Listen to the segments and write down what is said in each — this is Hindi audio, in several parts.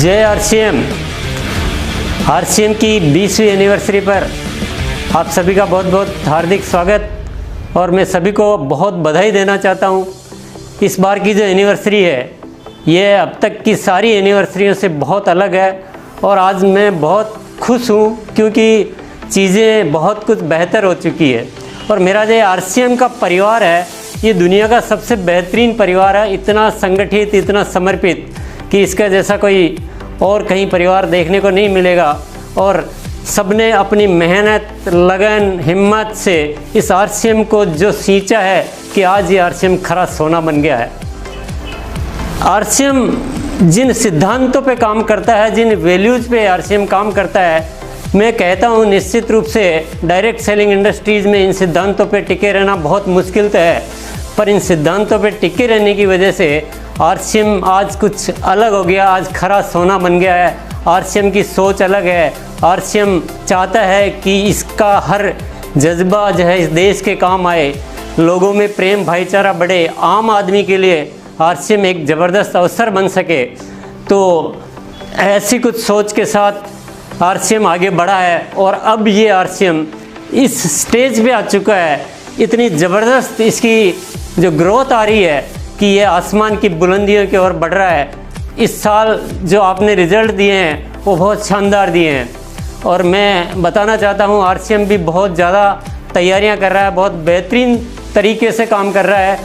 जय आरसीएम की 20वीं एनिवर्सरी पर आप सभी का बहुत बहुत हार्दिक स्वागत। और मैं सभी को बहुत बधाई देना चाहता हूँ। इस बार की जो एनिवर्सरी है ये अब तक की सारी एनिवर्सरियों से बहुत अलग है और आज मैं बहुत खुश हूँ क्योंकि चीज़ें बहुत कुछ बेहतर हो चुकी है। और मेरा जो आरसीएम का परिवार है ये दुनिया का सबसे बेहतरीन परिवार है, इतना संगठित, इतना समर्पित कि इसका जैसा कोई और कहीं परिवार देखने को नहीं मिलेगा। और सबने अपनी मेहनत, लगन, हिम्मत से इस आरसीएम को जो सींचा है कि आज ये आरसीएम खरा सोना बन गया है। आरसीएम जिन सिद्धांतों पे काम करता है, जिन वैल्यूज़ पे आरसीएम काम करता है, मैं कहता हूँ निश्चित रूप से डायरेक्ट सेलिंग इंडस्ट्रीज़ में इन सिद्धांतों पे टिके रहना बहुत मुश्किल तो है, पर इन सिद्धांतों पे टिके रहने की वजह से आरसीएम आज कुछ अलग हो गया, आज खरा सोना बन गया है। आरसीएम की सोच अलग है। आरसीएम चाहता है कि इसका हर जज्बा जो है इस देश के काम आए, लोगों में प्रेम भाईचारा बढ़े, आम आदमी के लिए आरसीएम एक ज़बरदस्त अवसर बन सके। तो ऐसी कुछ सोच के साथ आरसीएम आगे बढ़ा है और अब ये आरसीएम इस स्टेज पे आ चुका है। इतनी ज़बरदस्त इसकी जो ग्रोथ आ रही है कि ये आसमान की बुलंदियों की ओर बढ़ रहा है। इस साल जो आपने रिज़ल्ट दिए हैं वो बहुत शानदार दिए हैं और मैं बताना चाहता हूँ आरसीएम भी बहुत ज़्यादा तैयारियाँ कर रहा है, बहुत बेहतरीन तरीके से काम कर रहा है।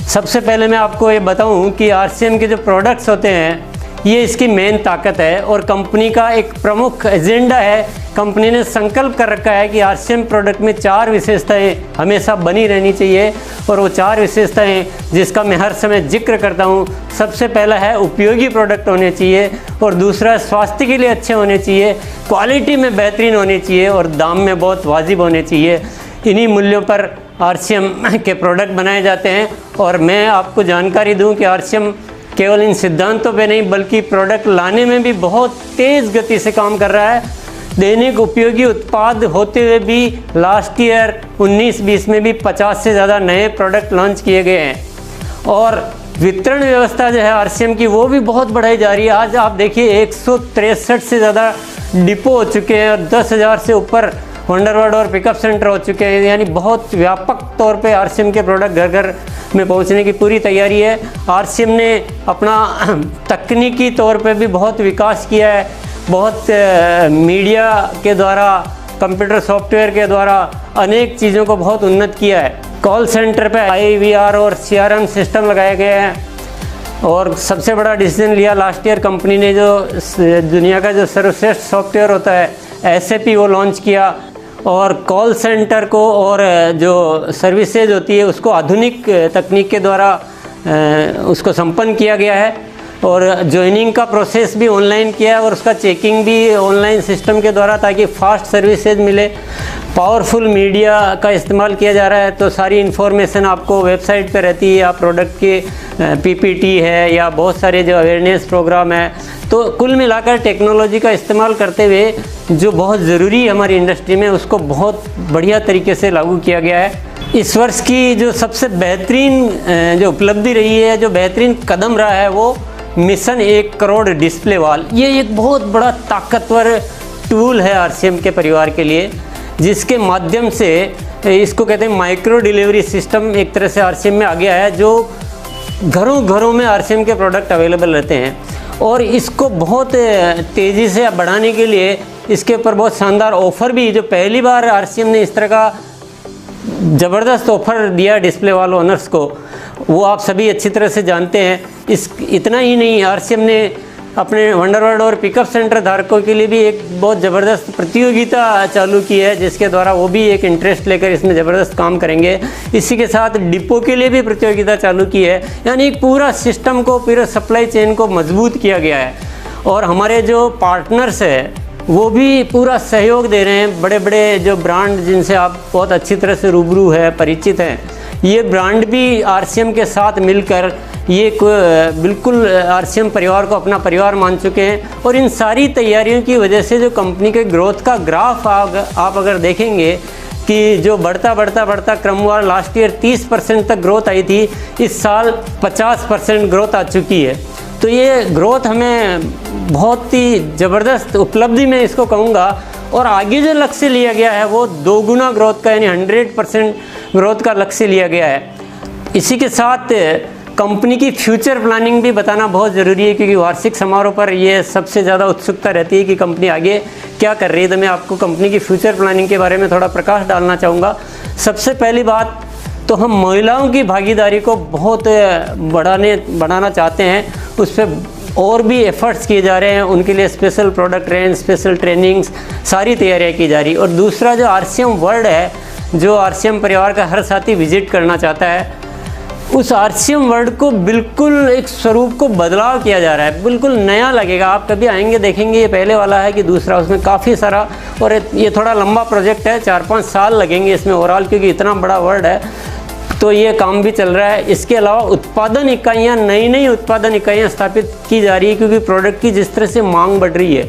सबसे पहले मैं आपको ये बताऊँ कि आरसीएम के जो प्रोडक्ट्स होते हैं ये इसकी मेन ताकत है और कंपनी का एक प्रमुख एजेंडा है। कंपनी ने संकल्प कर रखा है कि आरसीएम प्रोडक्ट में 4 विशेषताएं हमेशा बनी रहनी चाहिए और वो 4 विशेषताएं जिसका मैं हर समय जिक्र करता हूँ। सबसे पहला है उपयोगी प्रोडक्ट होने चाहिए और दूसरा स्वास्थ्य के लिए अच्छे होने चाहिए, क्वालिटी में बेहतरीन होनी चाहिए और दाम में बहुत वाजिब होने चाहिए। इन्हीं मूल्यों पर आरसीएम के प्रोडक्ट बनाए जाते हैं और मैं आपको जानकारी दूँ कि आरसीएम केवल इन सिद्धांतों पे नहीं बल्कि प्रोडक्ट लाने में भी बहुत तेज़ गति से काम कर रहा है। दैनिक उपयोगी उत्पाद होते हुए भी लास्ट ईयर 19-20 में भी 50 से ज़्यादा नए प्रोडक्ट लॉन्च किए गए हैं और वितरण व्यवस्था जो है आरसीएम की वो भी बहुत बढ़ाई जा रही है। आज आप देखिए 163 से ज़्यादा डिपो हो चुके हैं और 10,000 से ऊपर वंडरवर्ड और पिकअप सेंटर हो चुके हैं। यानी बहुत व्यापक तौर पे आरसीएम के प्रोडक्ट घर घर में पहुंचने की पूरी तैयारी है। आरसीएम ने अपना तकनीकी तौर पे भी बहुत विकास किया है, बहुत मीडिया के द्वारा, कंप्यूटर सॉफ्टवेयर के द्वारा अनेक चीज़ों को बहुत उन्नत किया है। कॉल सेंटर पे IVR और CRM सिस्टम लगाए गए हैं और सबसे बड़ा डिसीजन लिया लास्ट ईयर कंपनी ने जो दुनिया का जो सर्वश्रेष्ठ सॉफ्टवेयर होता है SAP वो लॉन्च किया और कॉल सेंटर को और जो सर्विसेज होती है उसको आधुनिक तकनीक के द्वारा उसको संपन्न किया गया है और ज्वाइनिंग का प्रोसेस भी ऑनलाइन किया है और उसका चेकिंग भी ऑनलाइन सिस्टम के द्वारा ताकि फास्ट सर्विसेज मिले। पावरफुल मीडिया का इस्तेमाल किया जा रहा है तो सारी इन्फॉर्मेशन आपको वेबसाइट पे रहती है, या प्रोडक्ट के PPT है या बहुत सारे जो अवेयरनेस प्रोग्राम है। तो कुल मिलाकर टेक्नोलॉजी का इस्तेमाल करते हुए जो बहुत ज़रूरी है हमारी इंडस्ट्री में उसको बहुत बढ़िया तरीके से लागू किया गया है। इस वर्ष की जो सबसे बेहतरीन जो उपलब्धि रही है, जो बेहतरीन कदम रहा है वो मिशन 1 करोड़ डिस्प्ले वॉल। ये एक बहुत बड़ा ताकतवर टूल है आरसीएम के परिवार के लिए, जिसके माध्यम से इसको कहते हैं माइक्रो डिलीवरी सिस्टम एक तरह से आरसीएम में आ गया है, जो घरों घरों में आरसीएम के प्रोडक्ट अवेलेबल रहते हैं। और इसको बहुत तेज़ी से बढ़ाने के लिए इसके ऊपर बहुत शानदार ऑफ़र भी, जो पहली बार आरसीएम ने इस तरह का ज़बरदस्त ऑफ़र दिया डिस्प्ले वॉल ओनर्स को, वो आप सभी अच्छी तरह से जानते हैं। इतना ही नहीं, आरसीएम ने अपने वंडरवर्ड और पिकअप सेंटर धारकों के लिए भी एक बहुत ज़बरदस्त प्रतियोगिता चालू की है, जिसके द्वारा वो भी एक इंटरेस्ट लेकर इसमें ज़बरदस्त काम करेंगे। इसी के साथ डिपो के लिए भी प्रतियोगिता चालू की है। यानी एक पूरा सिस्टम को, पूरे सप्लाई चेन को मजबूत किया गया है और हमारे जो पार्टनर्स हैं वो भी पूरा सहयोग दे रहे हैं। बड़े बड़े जो ब्रांड जिनसे आप बहुत अच्छी तरह से रूबरू है, परिचित हैं, ये ब्रांड भी आरसीएम के साथ मिलकर ये बिल्कुल आरसीएम परिवार को अपना परिवार मान चुके हैं। और इन सारी तैयारियों की वजह से जो कंपनी के ग्रोथ का ग्राफ आप अगर देखेंगे कि जो बढ़ता क्रमवार लास्ट ईयर 30% तक ग्रोथ आई थी, इस साल 50% ग्रोथ आ चुकी है। तो ये ग्रोथ हमें बहुत ही ज़बरदस्त उपलब्धि मैं इसको कहूँगा। और आगे जो लक्ष्य लिया गया है वो 2 गुना ग्रोथ का यानी 100% ग्रोथ का लक्ष्य लिया गया है। इसी के साथ कंपनी की फ्यूचर प्लानिंग भी बताना बहुत ज़रूरी है, क्योंकि वार्षिक समारोह पर ये सबसे ज़्यादा उत्सुकता रहती है कि कंपनी आगे क्या कर रही है। तो मैं आपको कंपनी की फ्यूचर प्लानिंग के बारे में थोड़ा प्रकाश डालना चाहूँगा। सबसे पहली बात तो हम महिलाओं की भागीदारी को बहुत बढ़ाना चाहते हैं, उस पर और भी एफर्ट्स किए जा रहे हैं। उनके लिए special product range, special trainings, सारी तैयारियाँ की जा रही। और दूसरा जो आरसीएम वर्ल्ड है, जो आरसीएम परिवार का हर साथी विजिट करना चाहता है, उस आरसीएम वर्ल्ड को बिल्कुल एक स्वरूप को बदलाव किया जा रहा है, बिल्कुल नया लगेगा। आप कभी आएंगे देखेंगे ये पहले वाला है कि दूसरा, उसमें काफ़ी सारा, और ये थोड़ा लंबा प्रोजेक्ट है, 4-5 साल लगेंगे इसमें ओवरऑल, क्योंकि इतना बड़ा वर्ल्ड है। तो ये काम भी चल रहा है। इसके अलावा उत्पादन इकाइयाँ, नई उत्पादन इकाइयाँ स्थापित की जा रही है, क्योंकि प्रोडक्ट की जिस तरह से मांग बढ़ रही है,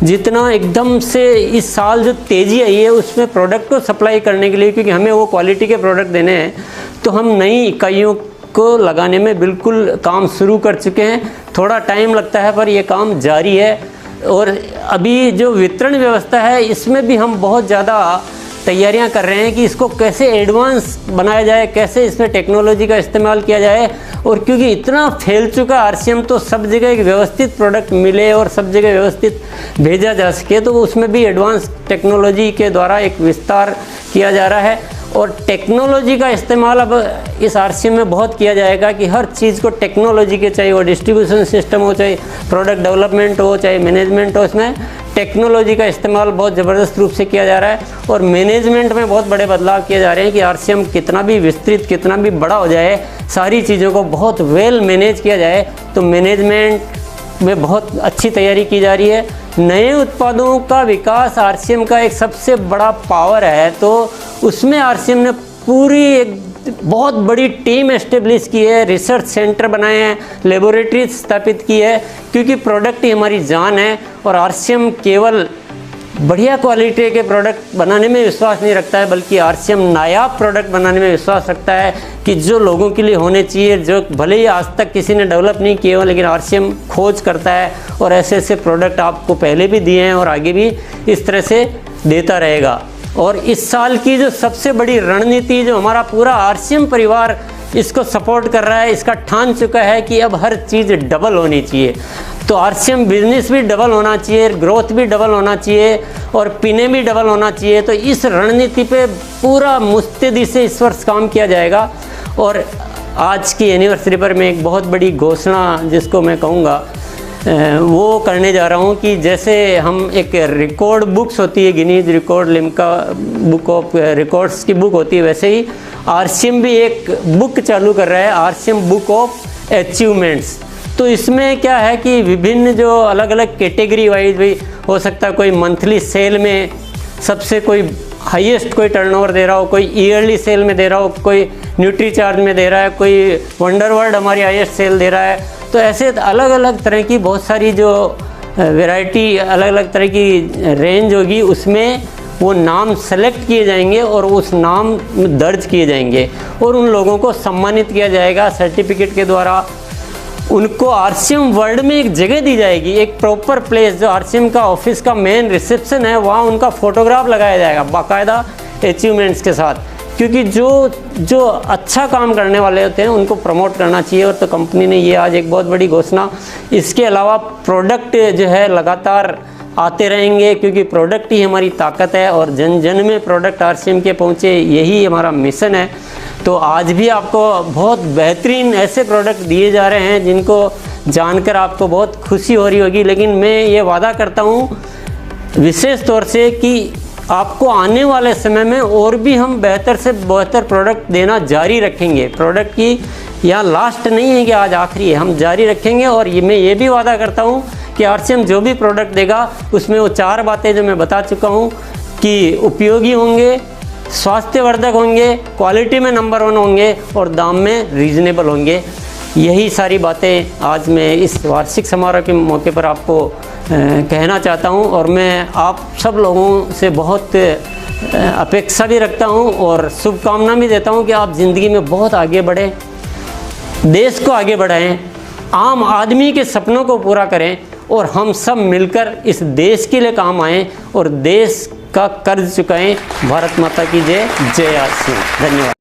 जितना एकदम से इस साल जो तेज़ी आई है उसमें प्रोडक्ट को सप्लाई करने के लिए, क्योंकि हमें वो क्वालिटी के प्रोडक्ट देने हैं, तो हम नई इकाइयों को लगाने में बिल्कुल काम शुरू कर चुके हैं। थोड़ा टाइम लगता है पर ये काम जारी है। और अभी जो वितरण व्यवस्था है इसमें भी हम बहुत ज़्यादा तैयारियां कर रहे हैं कि इसको कैसे एडवांस बनाया जाए, कैसे इसमें टेक्नोलॉजी का इस्तेमाल किया जाए। और क्योंकि इतना फैल चुका आरसीएम, तो सब जगह एक व्यवस्थित प्रोडक्ट मिले और सब जगह व्यवस्थित भेजा जा सके, तो उसमें भी एडवांस टेक्नोलॉजी के द्वारा एक विस्तार किया जा रहा है। और टेक्नोलॉजी का इस्तेमाल अब इस आरसीएम में बहुत किया जाएगा कि हर चीज़ को टेक्नोलॉजी के, चाहे वो डिस्ट्रीब्यूशन सिस्टम हो, चाहे प्रोडक्ट डेवलपमेंट हो, चाहे मैनेजमेंट हो, इसमें टेक्नोलॉजी का इस्तेमाल बहुत ज़बरदस्त रूप से किया जा रहा है। और मैनेजमेंट में बहुत बड़े बदलाव किए जा रहे हैं कि आरसीएम कितना भी विस्तृत, कितना भी बड़ा हो जाए, सारी चीज़ों को बहुत वेल मैनेज किया जाए। तो मैनेजमेंट में बहुत अच्छी तैयारी की जा रही है। नए उत्पादों का विकास आरसीएम का एक सबसे बड़ा पावर है, तो उसमें आरसीएम ने पूरी एक बहुत बड़ी टीम एस्टेब्लिश की है, रिसर्च सेंटर बनाए हैं, लेबोरेटरी स्थापित की है, क्योंकि प्रोडक्ट ही हमारी जान है। और आरसीएम केवल बढ़िया क्वालिटी के प्रोडक्ट बनाने में विश्वास नहीं रखता है, बल्कि आरसीएम नायाब प्रोडक्ट बनाने में विश्वास रखता है कि जो लोगों के लिए होने चाहिए, जो भले ही आज तक किसी ने डेवलप नहीं किए हो, लेकिन आरसीएम खोज करता है और ऐसे ऐसे प्रोडक्ट आपको पहले भी दिए हैं और आगे भी इस तरह से देता रहेगा। और इस साल की जो सबसे बड़ी रणनीति, जो हमारा पूरा आरसीएम परिवार इसको सपोर्ट कर रहा है, इसका ठान चुका है कि अब हर चीज़ डबल होनी चाहिए। तो आरसीएम बिजनेस भी डबल होना चाहिए, ग्रोथ भी डबल होना चाहिए और पीने भी डबल होना चाहिए। तो इस रणनीति पे पूरा मुस्तैदी से इस वर्ष काम किया जाएगा। और आज की एनिवर्सरी पर मैं एक बहुत बड़ी घोषणा, जिसको मैं कहूँगा, वो करने जा रहा हूँ कि जैसे हम एक रिकॉर्ड बुक्स होती है, Guinness record, Limca book of records की बुक होती है, वैसे ही आरसीएम भी एक बुक चालू कर रहा है, आरसीएम बुक ऑफ अचीवमेंट्स। तो इसमें क्या है कि विभिन्न जो अलग अलग कैटेगरी वाइज भी हो सकता है, कोई मंथली सेल में सबसे कोई हाईएस्ट कोई टर्नओवर दे रहा हो, कोई ईयरली सेल में दे रहा हो, कोई न्यूट्री चार्ज में दे रहा है, कोई वंडर वर्ल्ड हमारी हाईएस्ट सेल दे रहा है। तो ऐसे अलग अलग तरह की बहुत सारी जो वैरायटी, अलग अलग तरह की रेंज होगी, उसमें वो नाम सेलेक्ट किए जाएंगे और उस नाम दर्ज किए जाएंगे और उन लोगों को सम्मानित किया जाएगा सर्टिफिकेट के द्वारा। उनको आरसीएम वर्ल्ड में एक जगह दी जाएगी, एक प्रॉपर प्लेस, जो आरसीएम का ऑफिस का मेन रिसेप्शन है, वहाँ उनका फोटोग्राफ लगाया जाएगा बाकायदा अचीवमेंट्स के साथ। क्योंकि जो अच्छा काम करने वाले होते हैं उनको प्रमोट करना चाहिए। और तो कंपनी ने ये आज एक बहुत बड़ी घोषणा। इसके अलावा प्रोडक्ट जो है लगातार आते रहेंगे, क्योंकि प्रोडक्ट ही हमारी ताकत है और जन जन में प्रोडक्ट आरसीएम के पहुँचे, यही हमारा मिशन है। तो आज भी आपको बहुत बेहतरीन ऐसे प्रोडक्ट दिए जा रहे हैं जिनको जानकर आपको बहुत खुशी हो रही होगी। लेकिन मैं ये वादा करता हूँ विशेष तौर से कि आपको आने वाले समय में और भी हम बेहतर से बेहतर प्रोडक्ट देना जारी रखेंगे। प्रोडक्ट की यहाँ लास्ट नहीं है कि आज आखिरी है, हम जारी रखेंगे। और मैं ये भी वादा करता हूँ कि आरसीएम जो भी प्रोडक्ट देगा उसमें वो 4 बातें जो मैं बता चुका हूँ कि उपयोगी होंगे, स्वास्थ्यवर्धक होंगे, क्वालिटी में नंबर 1 होंगे और दाम में रीजनेबल होंगे। यही सारी बातें आज मैं इस वार्षिक समारोह के मौके पर आपको कहना चाहता हूं। और मैं आप सब लोगों से बहुत अपेक्षा भी रखता हूं और शुभकामना भी देता हूं कि आप ज़िंदगी में बहुत आगे बढ़ें, देश को आगे बढ़ाएं आम आदमी के सपनों को पूरा करें और हम सब मिलकर इस देश के लिए काम आएँ और देश का कर्ज चुकाएं। भारत माता की जय। जय श्री राम। धन्यवाद।